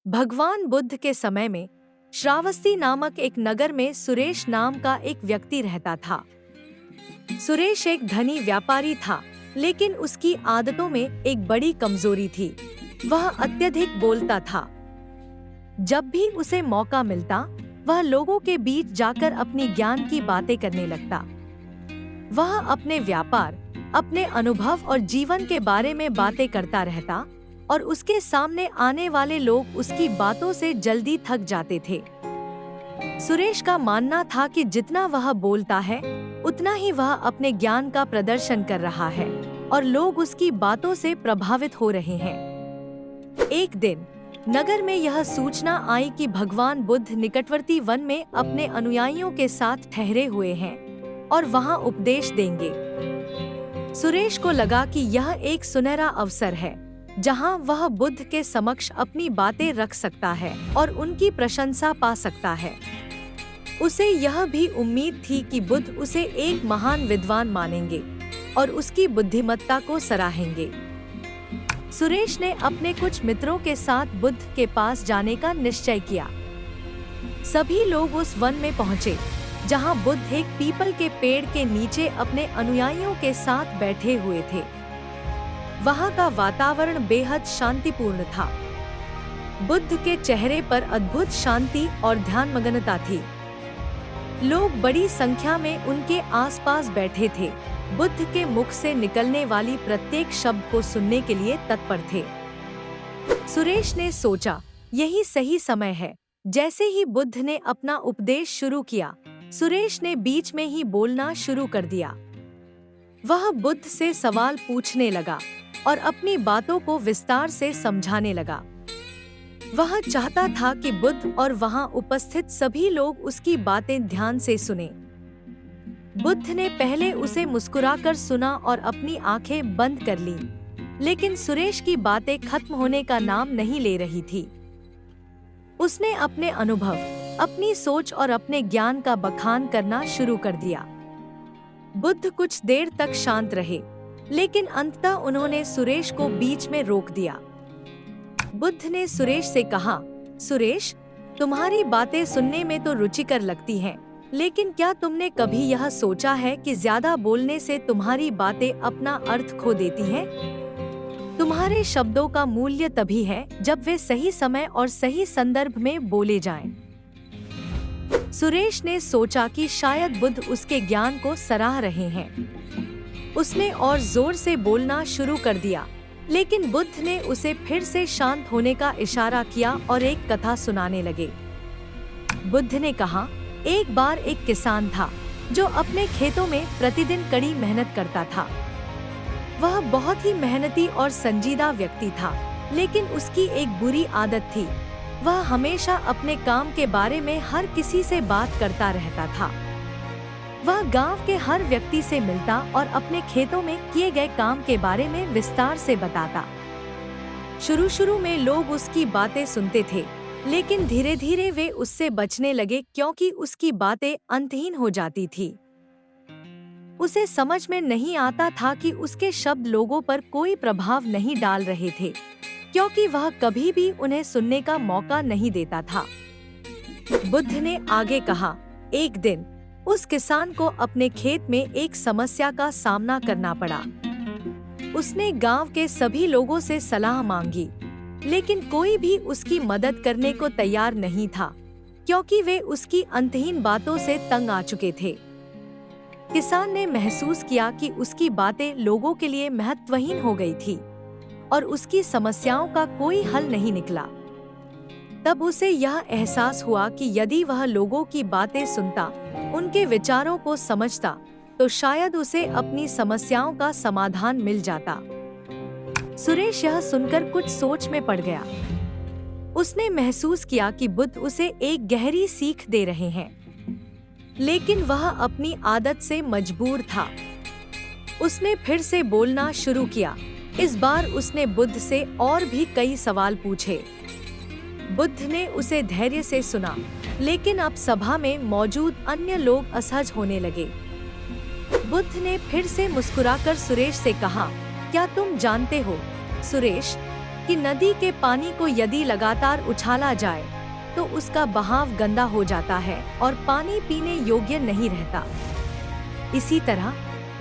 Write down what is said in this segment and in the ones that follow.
भगवान बुद्ध के समय में श्रावस्ती नामक एक नगर में सुरेश नाम का एक व्यक्ति रहता था। सुरेश एक धनी व्यापारी था, लेकिन उसकी आदतों में एक बड़ी कमजोरी थी। वह अत्यधिक बोलता था। जब भी उसे मौका मिलता, वह लोगों के बीच जाकर अपनी ज्ञान की बातें करने लगता। वह अपने व्यापार, अपने अनुभव और जीवन के बारे में बातें करता रहता और उसके सामने आने वाले लोग उसकी बातों से जल्दी थक जाते थे। सुरेश का मानना था कि जितना वह बोलता है, उतना ही वह अपने ज्ञान का प्रदर्शन कर रहा है और लोग उसकी बातों से प्रभावित हो रहे हैं। एक दिन नगर में यह सूचना आई कि भगवान बुद्ध निकटवर्ती वन में अपने अनुयायियों के साथ ठहरे हुए हैं और वहां उपदेश देंगे। सुरेश को लगा कि यह एक सुनहरा अवसर है जहां वह बुद्ध के समक्ष अपनी बातें रख सकता है और उनकी प्रशंसा पा सकता है। उसे यह भी उम्मीद थी कि बुद्ध उसे एक महान विद्वान मानेंगे और उसकी बुद्धिमत्ता को सराहेंगे। सुरेश ने अपने कुछ मित्रों के साथ बुद्ध के पास जाने का निश्चय किया। सभी लोग उस वन में पहुंचे, जहां बुद्ध एक पीपल के पेड़ के नीचे अपने अनुयायियों के साथ बैठे हुए थे। वहां का वातावरण बेहद शांतिपूर्ण था। बुद्ध के चेहरे पर अद्भुत शांति और ध्यानमग्नता थी। लोग बड़ी संख्या में उनके आसपास बैठे थे, बुद्ध के मुख से निकलने वाली प्रत्येक शब्द को सुनने के लिए तत्पर थे। सुरेश ने सोचा, यही सही समय है। जैसे ही बुद्ध ने अपना उपदेश शुरू किया, सुरेश ने बीच में ही बोलना शुरू कर दिया। वह बुद्ध से सवाल पूछने लगा और अपनी बातों को विस्तार से समझाने लगा। वह चाहता था कि बुद्ध और वहां उपस्थित सभी लोग उसकी बातें ध्यान से सुनें। बुद्ध ने पहले उसे मुस्कुराकर सुना और अपनी आंखें बंद कर लीं, लेकिन सुरेश की बातें खत्म होने का नाम नहीं ले रही थी। उसने अपने अनुभव, अपनी सोच और अपने ज्ञान का बखान करना शुरू कर दिया। बुद्ध कुछ देर तक शांत रहे, लेकिन अंततः उन्होंने सुरेश को बीच में रोक दिया। बुद्ध ने सुरेश से कहा, सुरेश, तुम्हारी बातें सुनने में तो रुचिकर लगती हैं, लेकिन क्या तुमने कभी यह सोचा है कि ज्यादा बोलने से तुम्हारी बातें अपना अर्थ खो देती हैं? तुम्हारे शब्दों का मूल्य तभी है जब वे सही समय और सही संदर्भ में बोले जाएं। सुरेश ने सोचा कि शायद बुद्ध उसके ज्ञान को सराह रहे हैं। उसने और जोर से बोलना शुरू कर दिया, लेकिन बुद्ध ने उसे फिर से शांत होने का इशारा किया और एक कथा सुनाने लगे। बुद्ध ने कहा, एक बार एक किसान था जो अपने खेतों में प्रतिदिन कड़ी मेहनत करता था। वह बहुत ही मेहनती और संजीदा व्यक्ति था, लेकिन उसकी एक बुरी आदत थी। वह हमेशा अपने काम के बारे में हर किसी से बात करता रहता था। वह गांव के हर व्यक्ति से मिलता और अपने खेतों में किए गए काम के बारे में विस्तार से बताता। शुरू में लोग उसकी बातें सुनते थे, लेकिन धीरे धीरे वे उससे बचने लगे क्योंकि उसकी बातें अंतहीन हो जाती थी। उसे समझ में नहीं आता था कि उसके शब्द लोगों पर कोई प्रभाव नहीं डाल रहे थे, क्योंकि वह कभी भी उन्हें सुनने का मौका नहीं देता था। बुद्ध ने आगे कहा, एक दिन उस किसान को अपने खेत में एक समस्या का सामना करना पड़ा। उसने गांव के सभी लोगों से सलाह मांगी, लेकिन कोई भी उसकी मदद करने को तैयार नहीं था, क्योंकि वे उसकी अंतहीन बातों से तंग आ चुके थे। किसान ने महसूस किया कि उसकी बातें लोगों के लिए महत्वहीन हो गई थी और उसकी समस्याओं का कोई हल नहीं निकला। तब उसे यह एहसास हुआ कि यदि वह लोगों की बातें सुनता, उनके विचारों को समझता, तो शायद उसे अपनी समस्याओं का समाधान मिल जाता। सुरेश यह सुनकर कुछ सोच में पड़ गया। उसने महसूस किया कि बुद्ध उसे एक गहरी सीख दे रहे हैं, लेकिन वह अपनी आदत से मजबूर था। उसने फिर से बोलना शुरू किया। इस बार उसने बुद्ध से और भी कई सवाल पूछे। बुद्ध ने उसे धैर्य से सुना, लेकिन अब सभा में मौजूद अन्य लोग असहज होने लगे। बुद्ध ने फिर से मुस्कुराकर सुरेश से कहा, क्या तुम जानते हो सुरेश, कि नदी के पानी को यदि लगातार उछाला जाए तो उसका बहाव गंदा हो जाता है और पानी पीने योग्य नहीं रहता। इसी तरह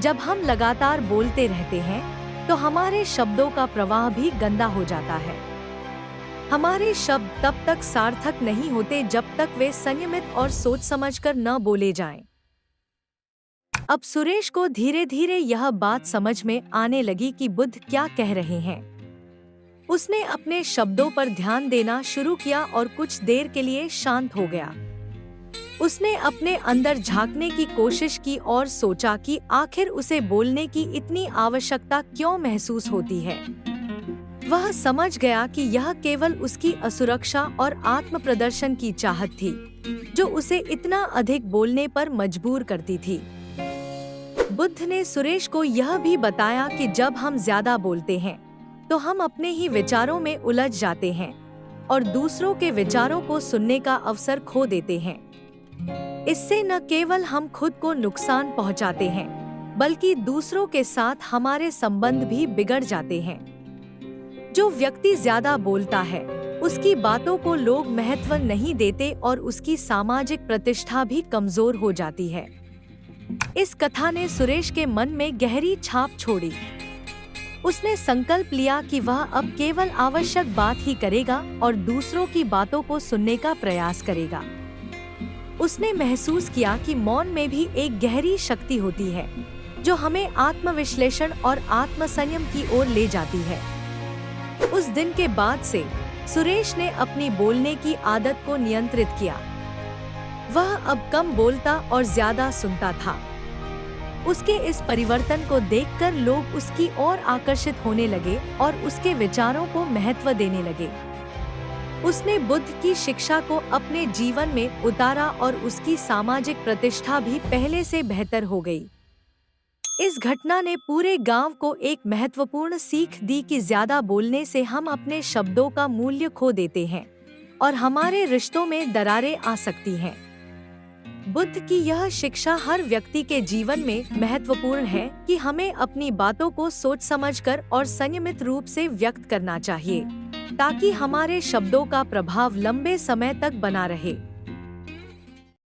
जब हम लगातार बोलते रहते हैं तो हमारे शब्दों का प्रवाह भी गंदा हो जाता है। हमारे शब्द तब तक सार्थक नहीं होते जब तक वे संयमित और सोच समझकर न बोले जाएं। अब सुरेश को धीरे धीरे यह बात समझ में आने लगी कि बुद्ध क्या कह रहे हैं। उसने अपने शब्दों पर ध्यान देना शुरू किया और कुछ देर के लिए शांत हो गया। उसने अपने अंदर झांकने की कोशिश की और सोचा कि आखिर उसे बोलने की इतनी आवश्यकता क्यों महसूस होती है। वह समझ गया कि यह केवल उसकी असुरक्षा और आत्म प्रदर्शन की चाहत थी, जो उसे इतना अधिक बोलने पर मजबूर करती थी। बुद्ध ने सुरेश को यह भी बताया कि जब हम ज्यादा बोलते हैं तो हम अपने ही विचारों में उलझ जाते हैं और दूसरों के विचारों को सुनने का अवसर खो देते हैं। इससे न केवल हम खुद को नुकसान पहुंचाते हैं, बल्कि दूसरों के साथ हमारे संबंध भी बिगड़ जाते हैं। जो व्यक्ति ज्यादा बोलता है, उसकी बातों को लोग महत्व नहीं देते और उसकी सामाजिक प्रतिष्ठा भी कमजोर हो जाती है। इस कथा ने सुरेश के मन में गहरी छाप छोड़ी। उसने संकल्प लिया कि वह अब केवल आवश्यक बात ही करेगा और दूसरों की बातों को सुनने का प्रयास करेगा। उसने महसूस किया कि मौन में भी एक गहरी शक्ति होती है, जो हमें आत्मविश्लेषण और आत्मसंयम की ओर ले जाती है। उस दिन के बाद से सुरेश ने अपनी बोलने की आदत को नियंत्रित किया। वह अब कम बोलता और ज्यादा सुनता था। उसके इस परिवर्तन को देखकर लोग उसकी ओर आकर्षित होने लगे और उसके विचारों को महत्व देने लगे। उसने बुद्ध की शिक्षा को अपने जीवन में उतारा और उसकी सामाजिक प्रतिष्ठा भी पहले से बेहतर हो गई। इस घटना ने पूरे गांव को एक महत्वपूर्ण सीख दी कि ज्यादा बोलने से हम अपने शब्दों का मूल्य खो देते हैं और हमारे रिश्तों में दरारें आ सकती हैं। बुद्ध की यह शिक्षा हर व्यक्ति के जीवन में महत्वपूर्ण है कि हमें अपनी बातों को सोच समझकर और संयमित रूप से व्यक्त करना चाहिए, ताकि हमारे शब्दों का प्रभाव लंबे समय तक बना रहे।